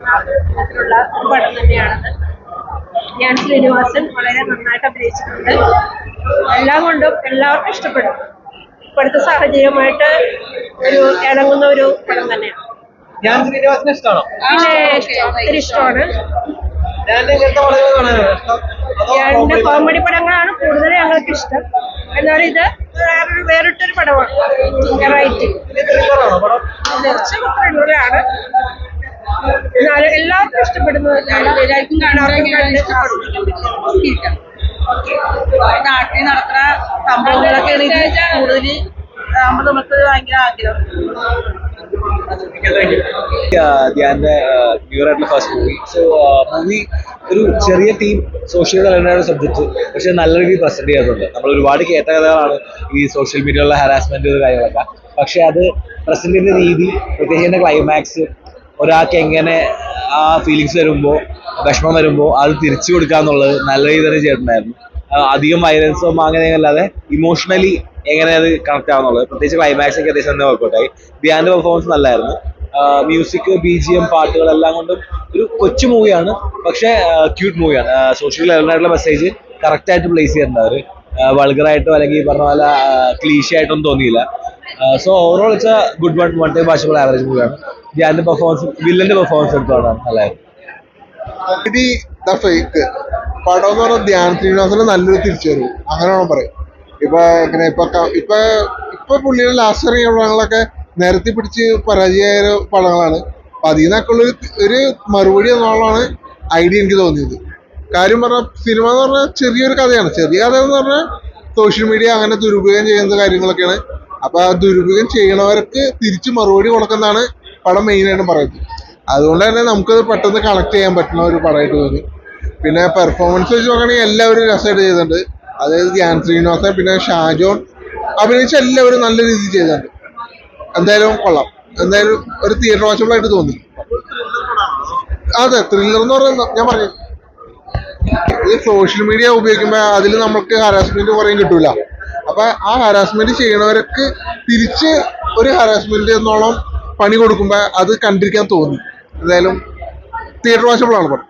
തരത്തിലുള്ള ഒരു പടം തന്നെയാണത്. ഞാൻ ശ്രീനിവാസൻ വളരെ നന്നായിട്ട് അഭിനയിച്ചിട്ടുണ്ട്. എല്ലാം കൊണ്ടും എല്ലാവർക്കും ഇഷ്ടപ്പെടും. ഇപ്പോഴത്തെ സാഹചര്യമായിട്ട് ഒരു ഇണങ്ങുന്ന ഒരു പടം തന്നെയാണ്. ഞാൻ ശ്രീനിവാസനെ ഇഷ്ടമാണോ? പിന്നെ ഒത്തിരി ഇഷ്ടമാണ്. ഞാൻ്റെ കോമഡി പടങ്ങളാണ് കൂടുതൽ ഞങ്ങൾക്ക് ഇഷ്ടം. എന്നാൽ ഇത് വേറിട്ടൊരു പടമാണ്. വെറൈറ്റി കുറച്ച് ത്രില്ലറാണ്. എന്നാലും എല്ലാവർക്കും ഇഷ്ടപ്പെടുന്നത് നാട്ടിൽ നടക്കുന്ന സംഭവങ്ങളൊക്കെ കൂടുതൽ നമുക്ക് ഭയങ്കര ആഗ്രഹം. ധ്യാന്റെ ന്യൂ ആയിട്ടുള്ള ഫസ്റ്റ് മൂവി. സോ മൂവി ഒരു ചെറിയ ടീം സോഷ്യൽ കലണ്ടറാണ് സബ്ജക്റ്റ്, പക്ഷെ നല്ല രീതിയിൽ പ്രസന്റ് ചെയ്തിട്ടുണ്ട്. നമ്മൾ ഒരുപാട് കേട്ട കഥകളാണ് ഈ സോഷ്യൽ മീഡിയയിലുള്ള ഹാരാസ്മെന്റ് കാര്യങ്ങളൊക്കെ, പക്ഷെ അത് പ്രസന്റ് ചെയ്യുന്ന രീതി, പ്രത്യേകിച്ച് ക്ലൈമാക്സ്, ഒരാൾക്ക് എങ്ങനെ ആ ഫീലിങ്സ് വരുമ്പോൾ, വിഷമം വരുമ്പോൾ അത് തിരിച്ചു കൊടുക്കുക എന്നുള്ളത് നല്ല രീതിയിൽ തന്നെ ചെയ്തിട്ടുണ്ടായിരുന്നു. അധികം വയലൻസോ അങ്ങനെയൊന്നും അല്ലാതെ ഇമോഷണലി എങ്ങനെ അത് കണക്ട് ആവുന്നുള്ളത്, പ്രത്യേകിച്ച് ക്ലൈമാക്സ് ഒക്കെ അത്യാവശ്യം തന്നെ വർക്കൗട്ടായി. ധ്യാന്റെ പെർഫോമൻസ് നല്ലായിരുന്നു. മ്യൂസിക്, BGM, പാട്ടുകളെല്ലാം കൊണ്ടും ഒരു കൊച്ചു മൂവിയാണ്, പക്ഷേ ക്യൂട്ട് മൂവിയാണ്. സോഷ്യൽ ലെവലായിട്ടുള്ള മെസ്സേജ് കറക്റ്റായിട്ട് പ്ലേസ് ചെയ്തിട്ടുണ്ട് അവർ. വൾഗറായിട്ടോ അല്ലെങ്കിൽ പറഞ്ഞ പോലെ ക്ലീഷ ആയിട്ടൊന്നും തോന്നിയില്ല. So overall it's A good one time watchable average മൂവിയാണ്. ധ്യാന്റെ പെർഫോമൻസ്, വില്ലന്റെ പെർഫോമൻസ് എടുത്തോണ്ടാണ് നല്ലതായിരുന്നു. പടം എന്ന് പറഞ്ഞാൽ ധ്യാൻ ശ്രീനിവാസന് നല്ലൊരു തിരിച്ചുവരവ്, അങ്ങനെ വേണം പറയും. എങ്ങനെ ഇപ്പൊ പുള്ളിയുടെ ലാസ്റ്റ് ഇറങ്ങിയ പടങ്ങളൊക്കെ നിരത്തി പിടിച്ച് പരാജയമായ പടങ്ങളാണ്. അപ്പൊ അതിൽ നിന്നൊക്കെ ഉള്ള ഒരു മറുപടി എന്നുള്ളതാണ് ഐഡിയ എനിക്ക് തോന്നിയത്. കാര്യം പറഞ്ഞാൽ സിനിമ എന്ന് പറഞ്ഞാൽ ചെറിയൊരു കഥയാണ്. ചെറിയ കഥ എന്ന് പറഞ്ഞാൽ സോഷ്യൽ മീഡിയ അങ്ങനെ ദുരുപയോഗം ചെയ്യുന്ന കാര്യങ്ങളൊക്കെയാണ്. അപ്പൊ ആ ദുരുപയോഗം ചെയ്യണവർക്ക് തിരിച്ച് മറുപടി കൊടുക്കുന്നതാണ് പടം മെയിനായിട്ടും പറയുന്നത്. അതുകൊണ്ട് തന്നെ നമുക്കത് പെട്ടെന്ന് കണക്ട് ചെയ്യാൻ പറ്റുന്ന ഒരു പടമായിട്ട് തോന്നി. പിന്നെ പെർഫോമൻസ് വെച്ച് നോക്കുകയാണെങ്കിൽ എല്ലാവരും രസമായിട്ട് ചെയ്തിട്ടുണ്ട്. അതായത് ധ്യാൻ ശ്രീനിവാസൻ, പിന്നെ ഷാജോൺ അഭിനയിച്ച എല്ലാവരും നല്ല രീതിയിൽ ചെയ്തിട്ടുണ്ട്. എന്തായാലും കൊള്ളാം. എന്തായാലും ഒരു തിയേറ്റർ വാച്ചബിൾ ആയിട്ട് തോന്നി. അതെ, ത്രില്ലർ എന്ന് പറയുന്നത് ഞാൻ പറഞ്ഞു, ഈ സോഷ്യൽ മീഡിയ ഉപയോഗിക്കുമ്പോൾ അതിൽ നമുക്ക് ഹരാസ്മെന്റ് കുറേ കിട്ടൂല. അപ്പൊ ആ ഹരാസ്മെന്റ് ചെയ്യണവർക്ക് തിരിച്ച് ഒരു ഹരാസ്മെന്റ് എന്നോളം പണി കൊടുക്കുമ്പോൾ അത് കണ്ടിരിക്കാൻ തോന്നി. എന്തായാലും തിയേറ്റർ വാച്ചബിൾ ആണ് പടം.